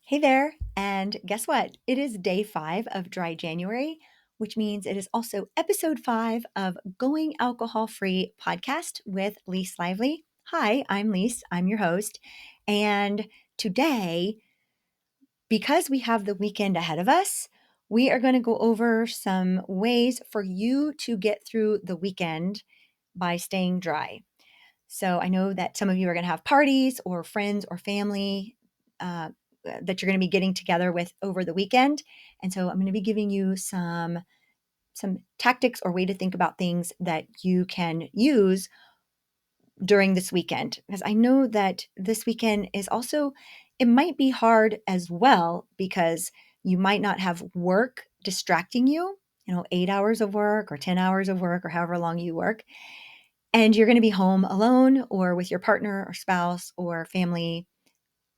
Hey there, and guess what? It is day 5 of dry January, which means it is also episode 5 of Going Alcohol Free podcast with Lise Lively. Hi, I'm Lise, I'm your host. And today, because we have the weekend ahead of us, we are going to go over some ways for you to get through the weekend by staying dry. So I know that some of you are going to have parties or friends or family that you're going to be getting together with over the weekend. And so I'm going to be giving you some tactics or way to think about things that you can use during this weekend, because I know that this weekend is also, it might be hard as well because you might not have work distracting you, 8 hours of work or 10 hours of work or however long you work. And you're going to be home alone or with your partner or spouse or family.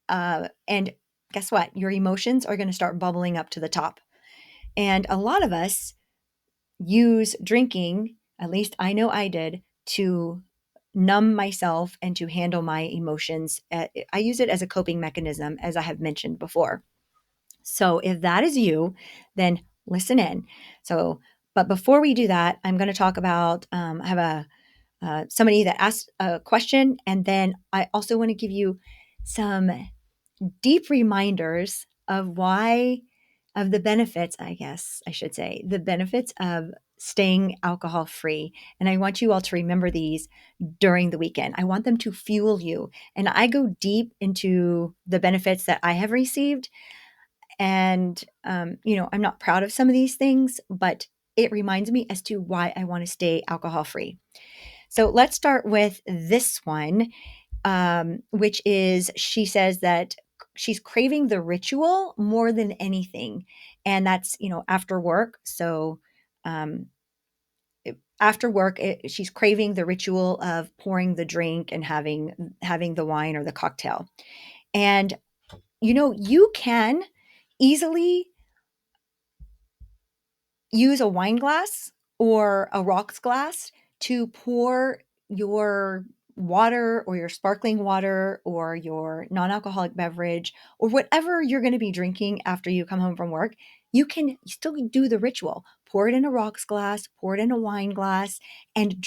And guess what? Your emotions are going to start bubbling up to the top. And a lot of us use drinking, at least I know I did, to numb myself and to handle my emotions. I use it as a coping mechanism, as I have mentioned before. So if that is you, then listen in. But before we do that, I'm going to talk about, I have somebody that asked a question, and then I also want to give you some deep reminders of the benefits, I guess I should say, the benefits of staying alcohol free. And I want you all to remember these during the weekend. I want them to fuel you. And I go deep into the benefits that I have received. And, I'm not proud of some of these things, but it reminds me as to why I want to stay alcohol free. So let's start with this one, which is she says that she's craving the ritual more than anything. And that's, after work. So um, after work, she's craving the ritual of pouring the drink and having the wine or the cocktail. And, you can easily use a wine glass or a rocks glass to pour your water or your sparkling water or your non-alcoholic beverage or whatever you're going to be drinking after you come home from work. You can still do the ritual. Pour it in a rocks glass, pour it in a wine glass, and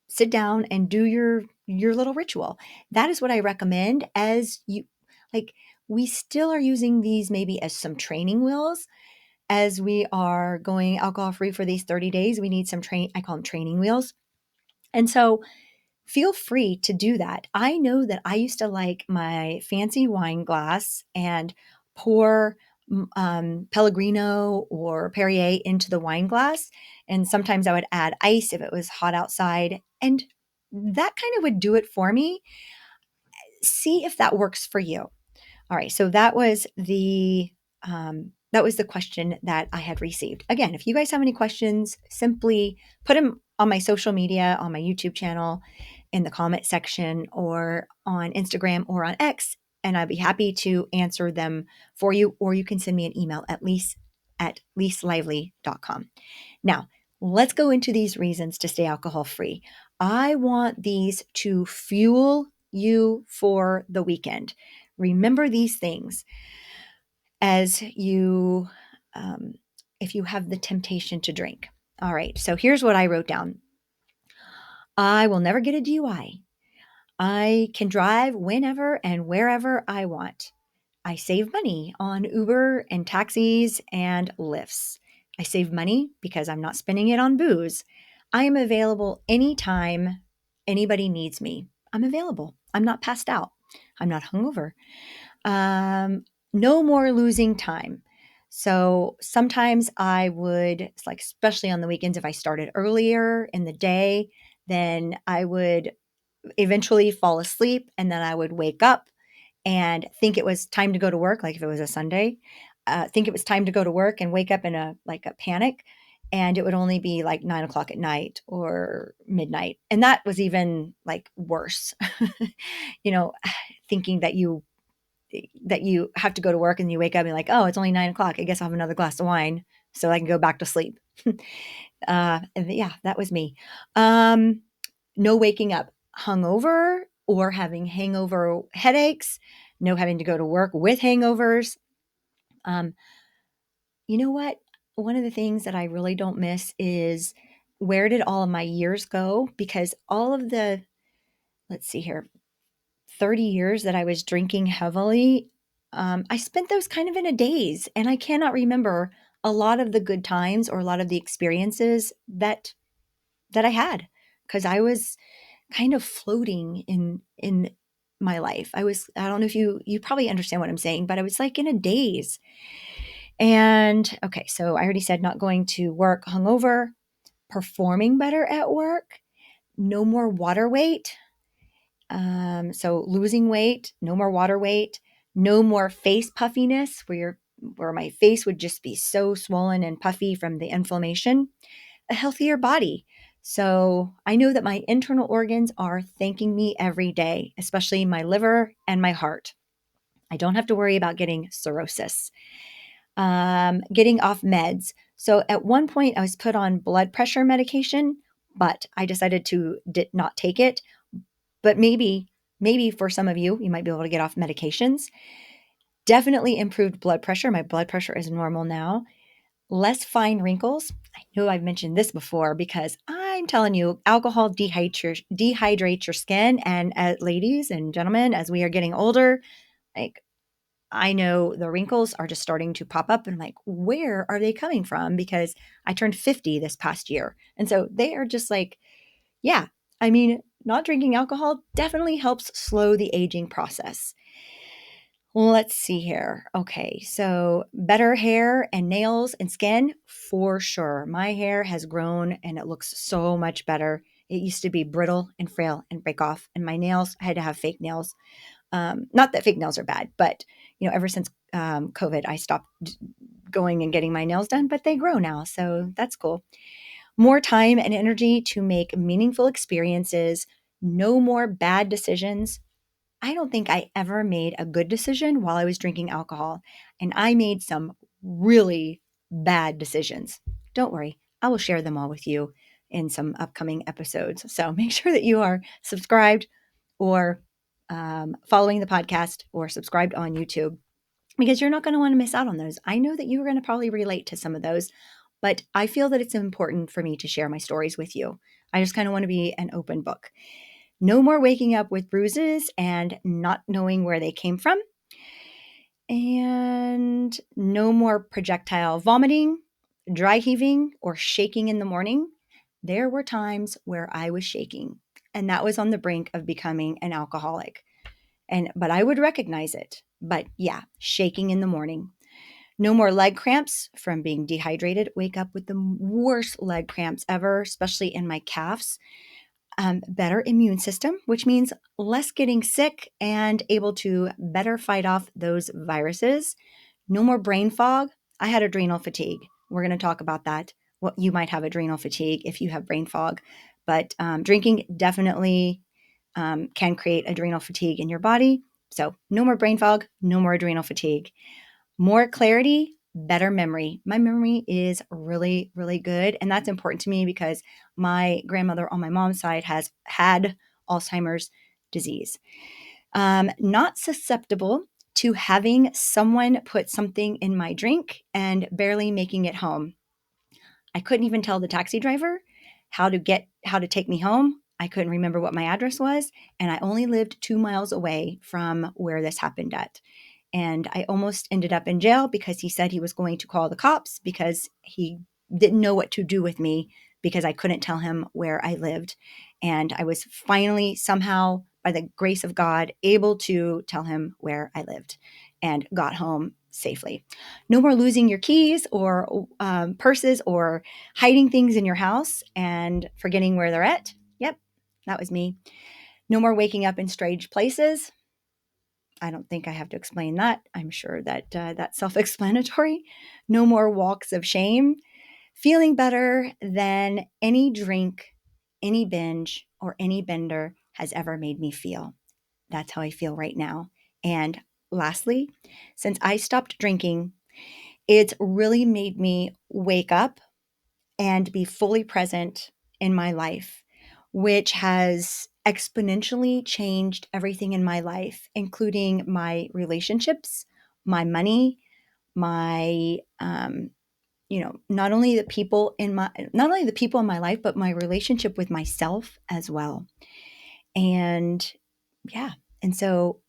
sit down and do your little ritual. That is what I recommend. As you like, we still are using these maybe as some training wheels as we are going alcohol free for these 30 days. We need I call them training wheels. And so feel free to do that. I know that I used to like my fancy wine glass and pour Pellegrino or Perrier into the wine glass. And sometimes I would add ice if it was hot outside. And that kind of would do it for me. See if that works for you. All right, so that was the question that I had received. Again, if you guys have any questions, simply put them on my social media, on my YouTube channel, in the comment section, or on Instagram or on X, and I'd be happy to answer them for you. Or you can send me an email at liselively.com. Now, let's go into these reasons to stay alcohol free. I want these to fuel you for the weekend. Remember these things as if you have the temptation to drink. All right, so here's what I wrote down. I will never get a DUI. I can drive whenever and wherever I want. I save money on Uber and taxis and Lyfts. I save money because I'm not spending it on booze. I am available anytime anybody needs me. I'm available. I'm not passed out. I'm not hungover. No more losing time. So sometimes I would, it's like, especially on the weekends, if I started earlier in the day, then I would eventually fall asleep and then I would wake up and think it was time to go to work. Like if it was a Sunday, think it was time to go to work and wake up in a panic. And it would only be like 9 o'clock at night or midnight. And that was even like worse, you know, thinking that you have to go to work and you wake up and you're like, oh, it's only 9 o'clock. I guess I'll have another glass of wine so I can go back to sleep. And yeah, that was me. No waking up hungover or having hangover headaches. no having to go to work with hangovers. Um, you know what? One of the things that I really don't miss is where did all of my years go? Because all of the, let's see here, 30 years that I was drinking heavily, I spent those kind of in a daze. And I cannot remember a lot of the good times or a lot of the experiences that I had because I was kind of floating in my life. I don't know if you probably understand what I'm saying, but I was like in a daze. And okay, so I already said not going to work hungover, performing better at work, no more water weight. So losing weight, no more water weight, no more face puffiness where my face would just be so swollen and puffy from the inflammation, a healthier body. So I know that my internal organs are thanking me every day, especially my liver and my heart. I don't have to worry about getting cirrhosis. Getting off meds. So at one point, I was put on blood pressure medication, but I decided to did not take it. But maybe for some of you, you might be able to get off medications. Definitely improved blood pressure. My blood pressure is normal now. Less fine wrinkles. I know I've mentioned this before because I'm telling you, alcohol dehydrates your skin. And ladies and gentlemen, as we are getting older, like I know the wrinkles are just starting to pop up and I'm like, where are they coming from? Because I turned 50 this past year. And so they are just like, yeah, I mean, not drinking alcohol definitely helps slow the aging process. Let's see here. Okay, so better hair and nails and skin for sure. My hair has grown and it looks so much better. It used to be brittle and frail and break off, and my nails, I had to have fake nails. Not that fake nails are bad, but ever since COVID, I stopped going and getting my nails done, but they grow now, so that's cool. More time and energy to make meaningful experiences. No more bad decisions. I don't think I ever made a good decision while I was drinking alcohol, and I made some really bad decisions. Don't worry, I will share them all with you in some upcoming episodes. So make sure that you are subscribed or following the podcast or subscribed on YouTube because you're not going to want to miss out on those. I know that you're going to probably relate to some of those, but I feel that it's important for me to share my stories with you. I just kind of want to be an open book. No more waking up with bruises and not knowing where they came from. And no more projectile vomiting, dry heaving, or shaking in the morning. There were times where I was shaking, and that was on the brink of becoming an alcoholic. But I would recognize it. But yeah, shaking in the morning. No more leg cramps from being dehydrated. Wake up with the worst leg cramps ever, especially in my calves. Better immune system, which means less getting sick and able to better fight off those viruses. No more brain fog. I had adrenal fatigue. We're going to talk about that. Well, you might have adrenal fatigue if you have brain fog, but drinking definitely can create adrenal fatigue in your body. So, no more brain fog, no more adrenal fatigue. More clarity, better memory. My memory is really, really good. And that's important to me because my grandmother on my mom's side has had Alzheimer's disease. Not susceptible to having someone put something in my drink and barely making it home. I couldn't even tell the taxi driver how to take me home. I couldn't remember what my address was, and I only lived 2 miles away from where this happened at. And I almost ended up in jail because he said he was going to call the cops because he didn't know what to do with me because I couldn't tell him where I lived. And I was finally somehow, by the grace of God, able to tell him where I lived and got home safely. No more losing your keys or purses or hiding things in your house and forgetting where they're at. Yep, that was me. No more waking up in strange places. I don't think I have to explain that. I'm sure that that's self-explanatory. No more walks of shame. Feeling better than any drink, any binge, or any bender has ever made me feel. That's how I feel right now. And lastly, since I stopped drinking, it's really made me wake up and be fully present in my life, which has exponentially changed everything in my life, including my relationships, my money, my not only the people in my life, but my relationship with myself as well. And yeah, and so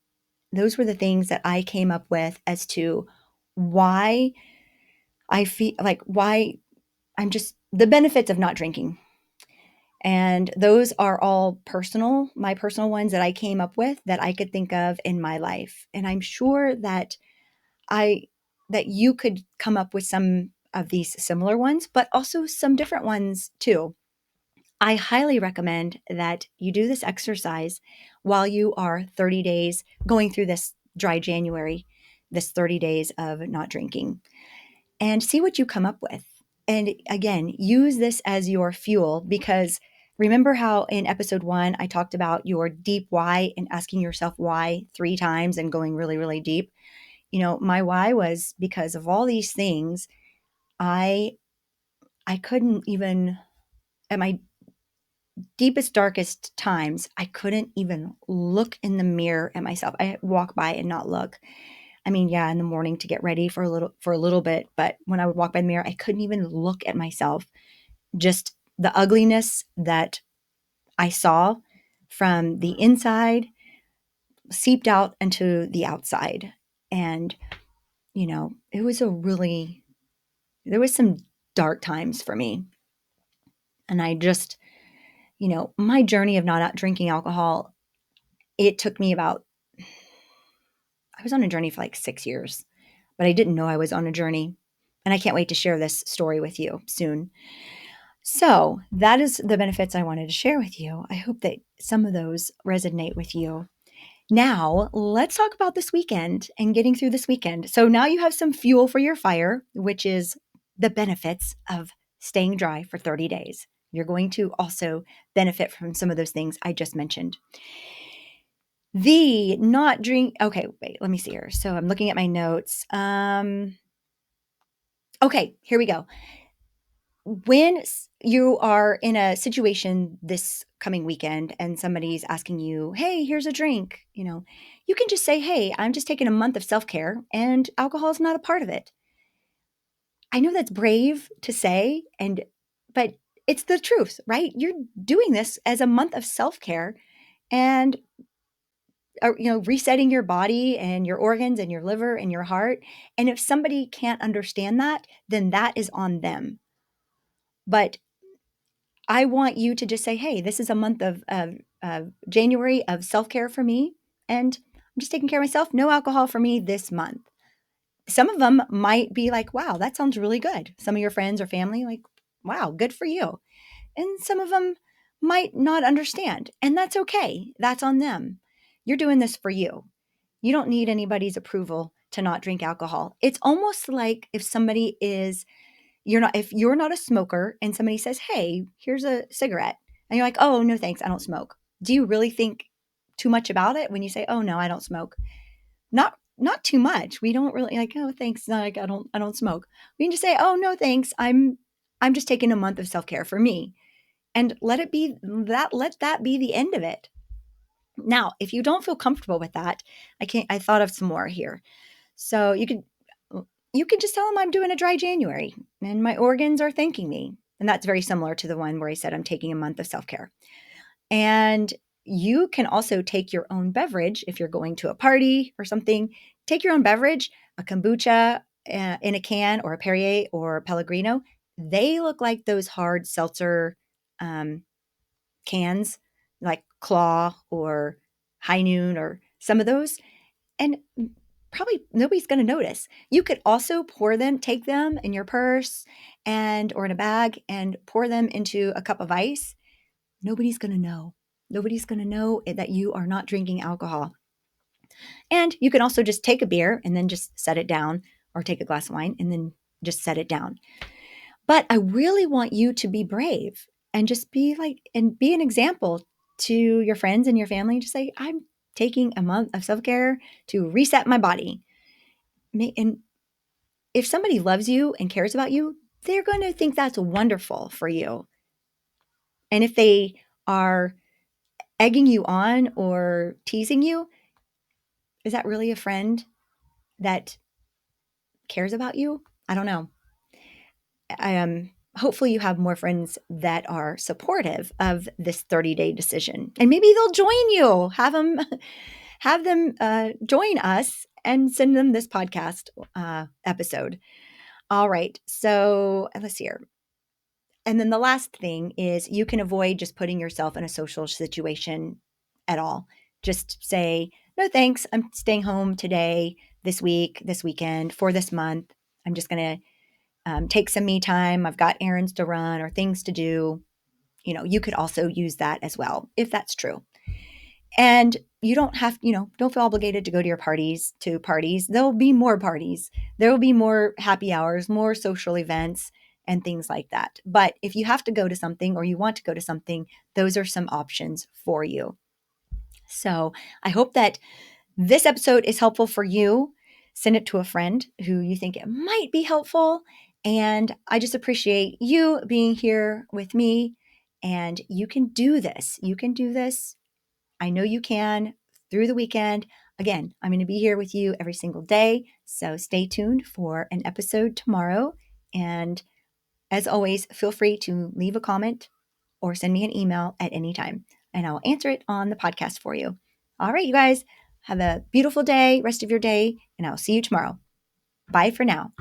those were the things that I came up with as to why I feel like why I'm just the benefits of not drinking. And those are all personal, my personal ones that I came up with that I could think of in my life. And I'm sure that I that you could come up with some of these similar ones, but also some different ones too. I highly recommend that you do this exercise while you are 30 days going through this dry January, this 30 days of not drinking, and see what you come up with. And again, use this as your fuel because remember how in episode 1 I talked about your deep why and asking yourself why 3 times and going really, really deep. My why was because of all these things. I couldn't even at my deepest, darkest times, I couldn't even look in the mirror at myself. I walk by and not look. I mean, yeah, in the morning to get ready for a little bit, but when I would walk by the mirror, I couldn't even look at myself. Just the ugliness that I saw from the inside seeped out into the outside. And, it was there was some dark times for me. And I just, my journey of not drinking alcohol, it took me I was on a journey for like 6 years, but I didn't know I was on a journey. And I can't wait to share this story with you soon. So, that is the benefits I wanted to share with you. I hope that some of those resonate with you. Now, let's talk about this weekend and getting through this weekend. So, now you have some fuel for your fire, which is the benefits of staying dry for 30 days. You're going to also benefit from some of those things I just mentioned. The not drink. Okay, wait, let me see here. So I'm looking at my notes. Okay, here we go. When you are in a situation this coming weekend and somebody's asking you, hey, here's a drink, you can just say, hey, I'm just taking a month of self care and alcohol is not a part of it. I know that's brave to say, but it's the truth, right? You're doing this as a month of self care and resetting your body and your organs and your liver and your heart. And if somebody can't understand that, then that is on them. But I want you to just say, hey, this is a month of January of self care for me. And I'm just taking care of myself. No alcohol for me this month. Some of them might be like, wow, that sounds really good. Some of your friends or family, like, wow, good for you. And some of them might not understand. And that's okay. That's on them. You're doing this for you. You don't need anybody's approval to not drink alcohol. It's almost like if you're not a smoker and somebody says, "Hey, here's a cigarette." And you're like, "Oh, no thanks, I don't smoke." Do you really think too much about it when you say, "Oh, no, I don't smoke?" Not too much. We don't really like, "Oh, thanks, no, like I don't smoke." We can just say, "Oh, no thanks. I'm just taking a month of self-care for me." And let that be the end of it. Now, if you don't feel comfortable with that, I thought of some more here. So you could just tell them I'm doing a dry January and my organs are thanking me. And that's very similar to the one where I said I'm taking a month of self-care. And you can also take your own beverage if you're going to a party or something. Take your own beverage, a kombucha in a can or a Perrier or Pellegrino. They look like those hard seltzer um, cans like Claw or High Noon or some of those. And probably nobody's going to notice. You could also take them in your purse or in a bag and pour them into a cup of ice. Nobody's going to know. Nobody's going to know that you are not drinking alcohol. And you can also just take a beer and then just set it down, or take a glass of wine and then just set it down. But I really want you to be brave and just be an example to your friends and your family. Just say, I'm taking a month of self-care to reset my body. And if somebody loves you and cares about you, they're going to think that's wonderful for you. And if they are egging you on or teasing you, is that really a friend that cares about you? I don't know. Hopefully you have more friends that are supportive of this 30-day decision, and maybe they'll join you. Have them join us and send them this podcast episode. All right. So let's see here. And then the last thing is you can avoid just putting yourself in a social situation at all. Just say, no, thanks. I'm staying home today, this week, this weekend, for this month. I'm just going to take some me time. I've got errands to run or things to do. You could also use that as well, if that's true. And you don't have, don't feel obligated to go to parties. There'll be more parties. There will be more happy hours, more social events and things like that. But if you have to go to something or you want to go to something, those are some options for you. So I hope that this episode is helpful for you. Send it to a friend who you think it might be helpful. And I just appreciate you being here with me. And you can do this. You can do this. I know you can through the weekend. Again, I'm going to be here with you every single day. So stay tuned for an episode tomorrow. And as always, feel free to leave a comment or send me an email at any time, and I'll answer it on the podcast for you. All right, you guys, have a beautiful day, rest of your day, and I'll see you tomorrow. Bye for now.